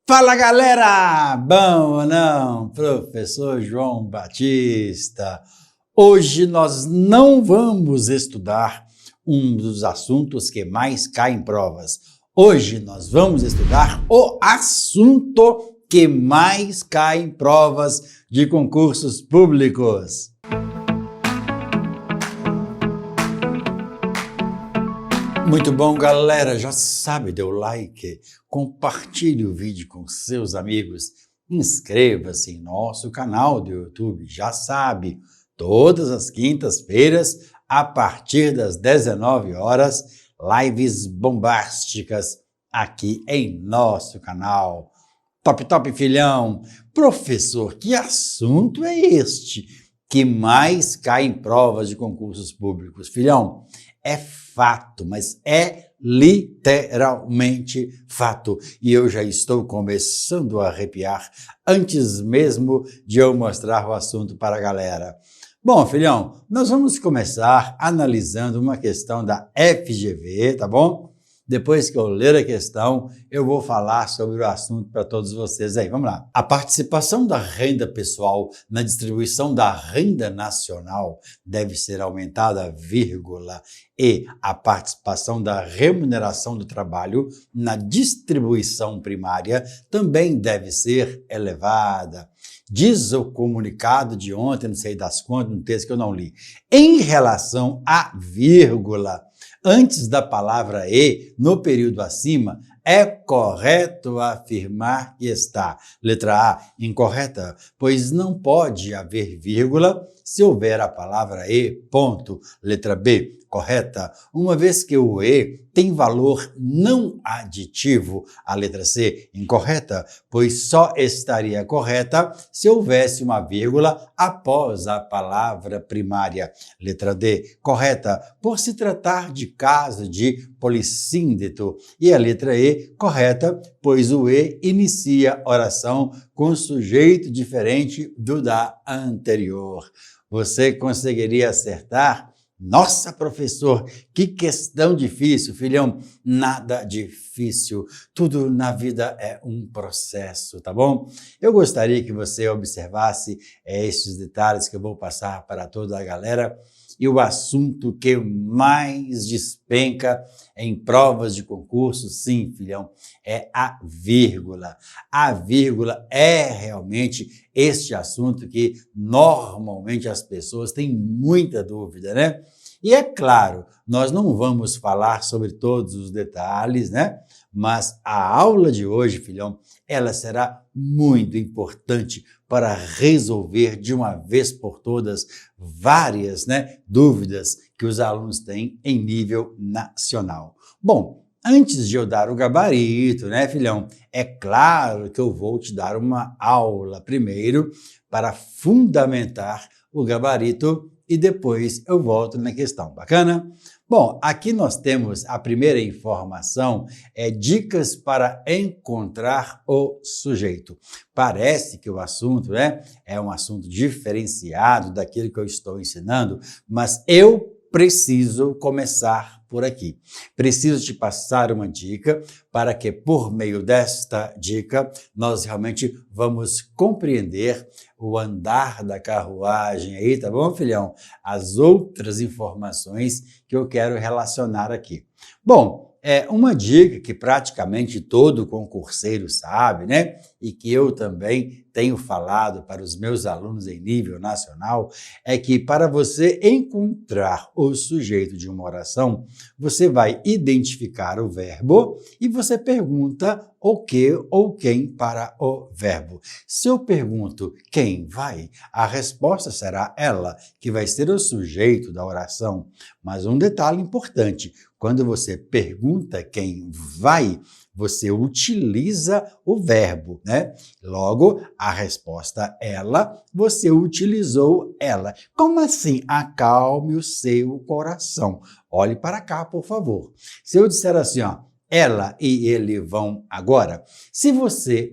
Fala galera, bom ou não? Professor João Batista. Hoje nós não vamos estudar um dos assuntos que mais cai em provas. Hoje nós vamos estudar o assunto que mais cai em provas de concursos públicos. Muito bom, galera, já sabe, dê o like, compartilhe o vídeo com seus amigos, inscreva-se em nosso canal do YouTube, já sabe, todas as quintas-feiras, a partir das 19 horas, lives bombásticas aqui em nosso canal. Top, filhão! Professor, que assunto é este que mais cai em provas de concursos públicos? Filhão, é fato, mas é literalmente fato. E eu já estou começando a arrepiar antes mesmo de eu mostrar o assunto para a galera. Bom, filhão, nós vamos começar analisando uma questão da FGV, tá bom? Depois que eu ler a questão, eu vou falar sobre o assunto para todos vocês aí. Vamos lá. A participação da renda pessoal na distribuição da renda nacional deve ser aumentada, vírgula, e a participação da remuneração do trabalho na distribuição primária também deve ser elevada. Diz o comunicado de ontem, não sei das quantas, um texto que eu não li. Em relação à vírgula, antes da palavra e, no período acima, é correto afirmar que está. Letra A, incorreta, pois não pode haver vírgula se houver a palavra e, ponto. Letra B, correta, uma vez que o e tem valor não aditivo. A letra C, incorreta, pois só estaria correta se houvesse uma vírgula após a palavra primária. Letra D, correta, por se tratar de caso de polissíndeto. E a letra E, correta, pois o E inicia oração com sujeito diferente do da anterior. Você conseguiria acertar? Nossa, professor, que questão difícil, filhão. Nada difícil. Tudo na vida é um processo, tá bom? Eu gostaria que você observasse estes detalhes que eu vou passar para toda a galera. E o assunto que mais despenca em provas de concurso, sim, filhão, é a vírgula. A vírgula é realmente este assunto que normalmente as pessoas têm muita dúvida, né? E é claro, nós não vamos falar sobre todos os detalhes, né? Mas a aula de hoje, filhão, ela será muito importante para resolver de uma vez por todas várias, dúvidas que os alunos têm em nível nacional. Bom, antes de eu dar o gabarito, filhão, é claro que eu vou te dar uma aula primeiro para fundamentar o gabarito e depois eu volto na questão. Bacana? Bom, aqui nós temos a primeira informação, dicas para encontrar o sujeito. Parece que o assunto é um assunto diferenciado daquilo que eu estou ensinando, mas eu preciso começar por aqui. Preciso te passar uma dica para que, por meio desta dica, nós realmente vamos compreender o andar da carruagem aí, tá bom, filhão? As outras informações que eu quero relacionar aqui. Bom, uma dica que praticamente todo concurseiro sabe, e que eu também tenho falado para os meus alunos em nível nacional, é que para você encontrar o sujeito de uma oração, você vai identificar o verbo e você pergunta o que ou quem para o verbo. Se eu pergunto quem vai, a resposta será ela, que vai ser o sujeito da oração. Mas um detalhe importante, quando você pergunta quem vai, você utiliza o verbo, Logo, a resposta ela, você utilizou ela. Como assim? Acalme o seu coração. Olhe para cá, por favor. Se eu disser assim, ela e ele vão agora,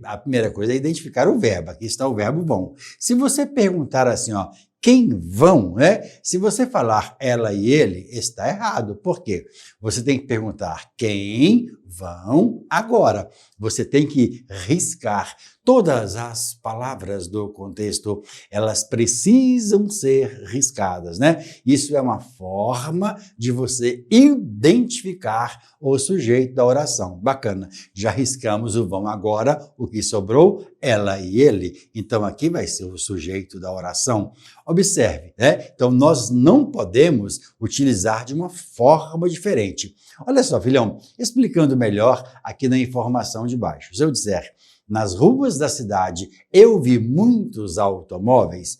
a primeira coisa é identificar o verbo. Aqui está o verbo vão. Se você perguntar assim, quem vão, Se você falar ela e ele, está errado. Por quê? Você tem que perguntar quem vão agora. Você tem que riscar todas as palavras do contexto, elas precisam ser riscadas, né? Isso é uma forma de você identificar o sujeito da oração. Bacana. Já riscamos o vão agora, o que sobrou, ela e ele. Então aqui vai ser o sujeito da oração. Observe, né? Então nós não podemos utilizar de uma forma diferente. Olha só, filhão, explicando melhor aqui na informação de baixo. Se eu disser, nas ruas da cidade eu vi muitos automóveis,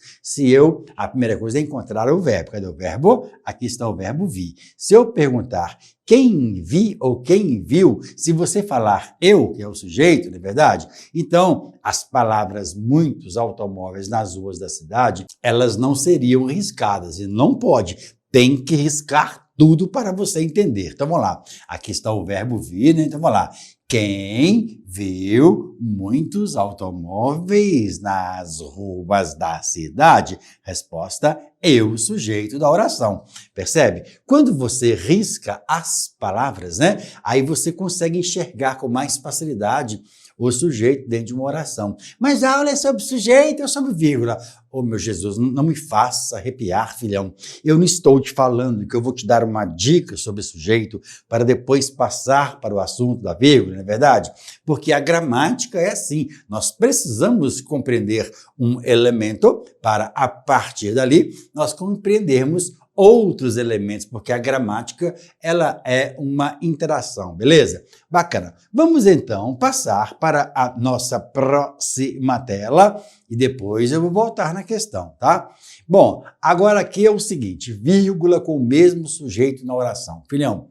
a primeira coisa é encontrar o verbo. Cadê o verbo? Aqui está o verbo vi. Se eu perguntar quem vi ou quem viu, se você falar eu, que é o sujeito, não é verdade? Então, as palavras muitos automóveis nas ruas da cidade, elas não seriam riscadas, e não pode. Tem que riscar tudo para você entender. Então, vamos lá. Aqui está o verbo vir, né? Então, vamos lá. Quem viu muitos automóveis nas ruas da cidade? Resposta, eu, sujeito da oração. Percebe? Quando você risca as palavras, né? Aí você consegue enxergar com mais facilidade o sujeito dentro de uma oração. Mas a aula é sobre sujeito ou sobre vírgula? Oh, meu Jesus, não me faça arrepiar, filhão. Eu não estou te falando que eu vou te dar uma dica sobre sujeito para depois passar para o assunto da vírgula, não é verdade? Porque a gramática é assim. Nós precisamos compreender um elemento para, a partir dali, nós compreendermos outros elementos, porque a gramática, ela é uma interação, beleza? Bacana. Vamos então passar para a nossa próxima tela e depois eu vou voltar na questão, tá? Bom, agora aqui é o seguinte, vírgula com o mesmo sujeito na oração. Filhão,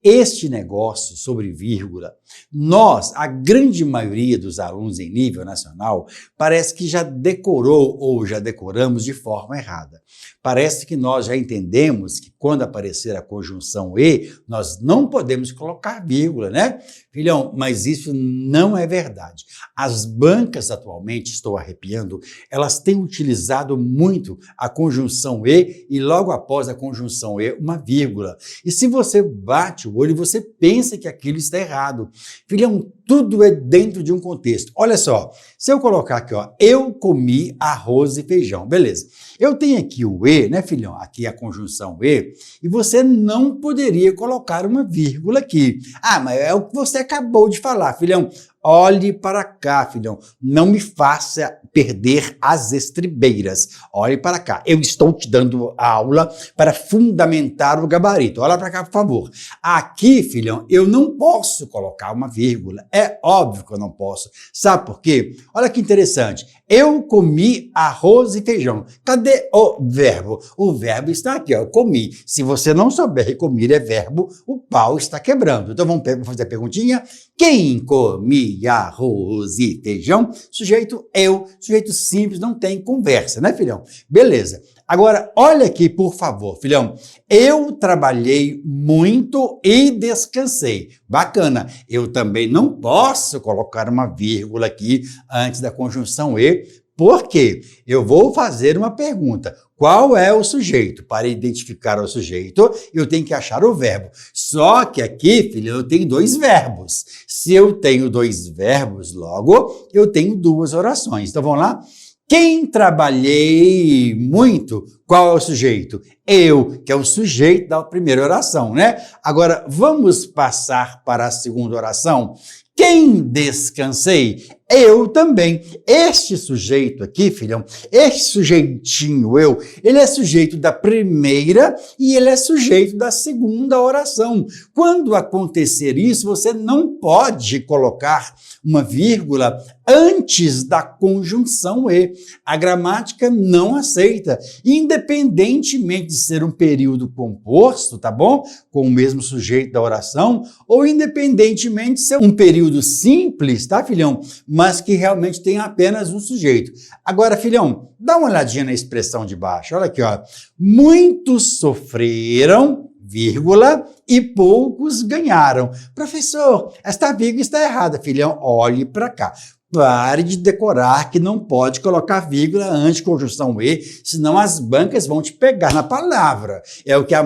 este negócio sobre vírgula, a grande maioria dos alunos em nível nacional, parece que já decorou ou já decoramos de forma errada. Parece que nós já entendemos que quando aparecer a conjunção e, nós não podemos colocar vírgula, né? Filhão, mas isso não é verdade. As bancas atualmente, estou arrepiando, elas têm utilizado muito a conjunção e logo após a conjunção e, uma vírgula. E se você bate o olho, você pensa que aquilo está errado. Filhão, tudo é dentro de um contexto. Olha só, se eu colocar aqui, ó, eu comi arroz e feijão, beleza. Eu tenho aqui o e, né, filhão? Aqui a conjunção e você não poderia colocar uma vírgula aqui. Ah, mas é o que você acabou de falar, filhão. Olhe para cá, filhão. Não me faça perder as estribeiras. Olhe para cá. Eu estou te dando aula para fundamentar o gabarito. Olha para cá, por favor. Aqui, filhão, eu não posso colocar uma vírgula. É óbvio que eu não posso. Sabe por quê? Olha que interessante. Eu comi arroz e feijão. Cadê o verbo? O verbo está aqui, ó. Eu comi. Se você não souber comer é verbo, o pau está quebrando. Então vamos fazer a perguntinha. Quem comia arroz e feijão? Sujeito eu. Sujeito simples, não tem conversa, né, filhão? Beleza. Agora, olha aqui, por favor, filhão. Eu trabalhei muito e descansei. Bacana. Eu também não posso colocar uma vírgula aqui antes da conjunção e, porque eu vou fazer uma pergunta. Qual é o sujeito? Para identificar o sujeito, eu tenho que achar o verbo. Só que aqui, filho, eu tenho dois verbos. Se eu tenho dois verbos, logo, eu tenho duas orações. Então, vamos lá? Quem trabalhei muito, qual é o sujeito? Eu, que é o sujeito da primeira oração, né? Agora, vamos passar para a segunda oração. Quem descansei? Eu também. Este sujeito aqui, filhão, este sujeitinho eu, ele é sujeito da primeira e ele é sujeito da segunda oração. Quando acontecer isso, você não pode colocar uma vírgula antes da conjunção e. A gramática não aceita, independentemente de ser um período composto, tá bom? Com o mesmo sujeito da oração, ou independentemente de ser um período simples, tá, filhão? Mas que realmente tem apenas um sujeito. Agora, filhão, dá uma olhadinha na expressão de baixo. Olha aqui, ó. Muitos sofreram, vírgula, e poucos ganharam. Professor, esta vírgula está errada, filhão. Olhe para cá. Pare de decorar que não pode colocar vírgula antes de conjunção e, senão as bancas vão te pegar na palavra. É o que a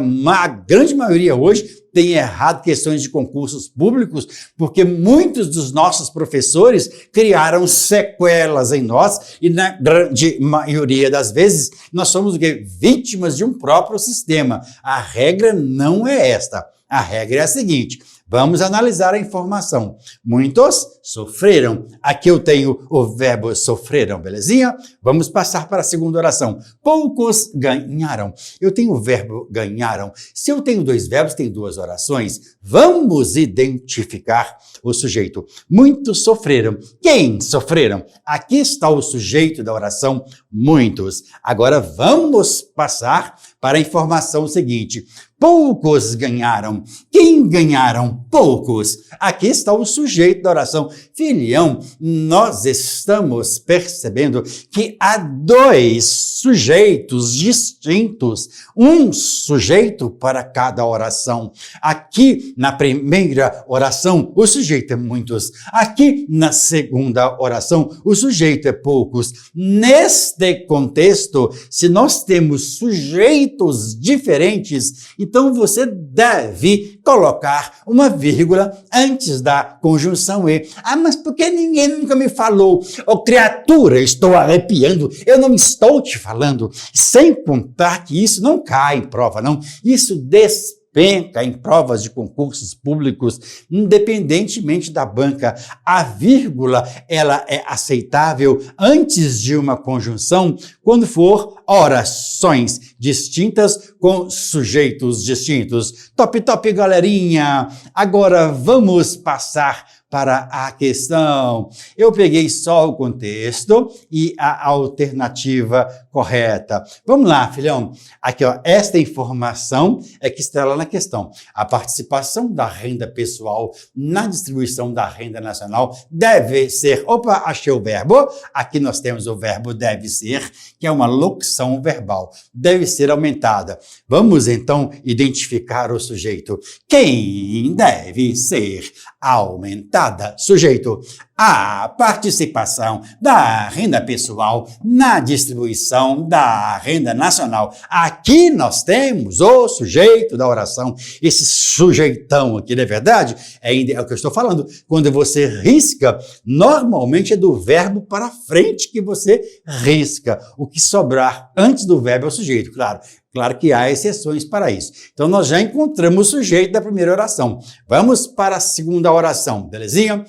grande maioria hoje tem errado questões de concursos públicos, porque muitos dos nossos professores criaram sequelas em nós e na grande maioria das vezes nós somos vítimas de um próprio sistema. A regra não é esta. A regra é a seguinte: vamos analisar a informação. Muitos sofreram. Aqui eu tenho o verbo sofreram, belezinha? Vamos passar para a segunda oração. Poucos ganharam. Eu tenho o verbo ganharam. Se eu tenho dois verbos, tem duas orações. Vamos identificar o sujeito. Muitos sofreram. Quem sofreram? Aqui está o sujeito da oração muitos. Agora vamos passar para a informação seguinte. Poucos ganharam. Quem ganharam? Poucos. Aqui está o sujeito da oração. Filhão, nós estamos percebendo que há dois sujeitos distintos. Um sujeito para cada oração. Aqui na primeira oração, o sujeito é muitos. Aqui na segunda oração, o sujeito é poucos. Neste contexto, se nós temos sujeitos diferentes, então você deve colocar uma vírgula antes da conjunção e. Ah, mas por que ninguém nunca me falou? Ô, criatura, estou arrepiando, eu não estou te falando. Sem contar que isso não cai em prova, não. Isso despenca em provas de concursos públicos, independentemente da banca. A vírgula, ela é aceitável antes de uma conjunção quando for orações distintas com sujeitos distintos. Top, top, galerinha! Agora vamos passar para a questão. Eu peguei só o contexto e a alternativa correta. Vamos lá, filhão. Aqui, ó, esta informação é que está lá na questão. A participação da renda pessoal na distribuição da renda nacional deve ser... Opa, achei o verbo. Aqui nós temos o verbo deve ser, que é uma locução verbal. Deve ser aumentada. Vamos, então, identificar o sujeito. Quem deve ser aumentada? Sujeito: a participação da renda pessoal na distribuição da renda nacional. Aqui nós temos o sujeito da oração. Esse sujeitão aqui, não é verdade? É o que eu estou falando. Quando você risca, normalmente é do verbo para frente que você risca. O que sobrar antes do verbo é o sujeito, claro. Claro que há exceções para isso. Então, nós já encontramos o sujeito da primeira oração. Vamos para a segunda oração, belezinha?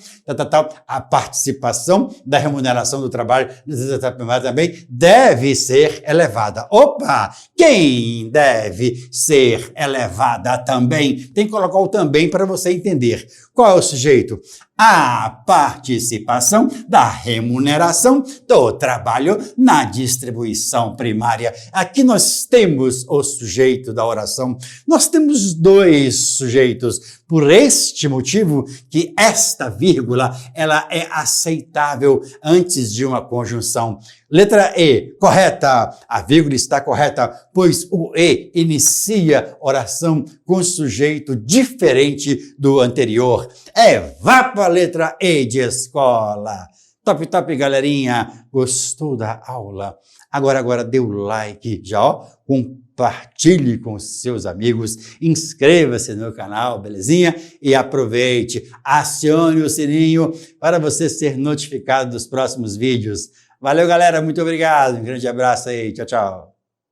A participação da remuneração do trabalho também deve ser elevada. Opa! Quem deve ser elevada também? Tem que colocar o também para você entender. Qual é o sujeito? A participação da remuneração do trabalho na distribuição primária. Aqui nós temos o sujeito da oração. Nós temos dois sujeitos. Por este motivo que esta vírgula, ela é aceitável antes de uma conjunção. Letra E, correta. A vírgula está correta, pois o E inicia oração com sujeito diferente do anterior. Vá para a letra E de escola. Top, top, galerinha. Gostou da aula? Agora dê o like já, ó. Compartilhe com seus amigos. Inscreva-se no canal, belezinha? E aproveite. Acione o sininho para você ser notificado dos próximos vídeos. Valeu, galera. Muito obrigado. Um grande abraço aí. Tchau, tchau.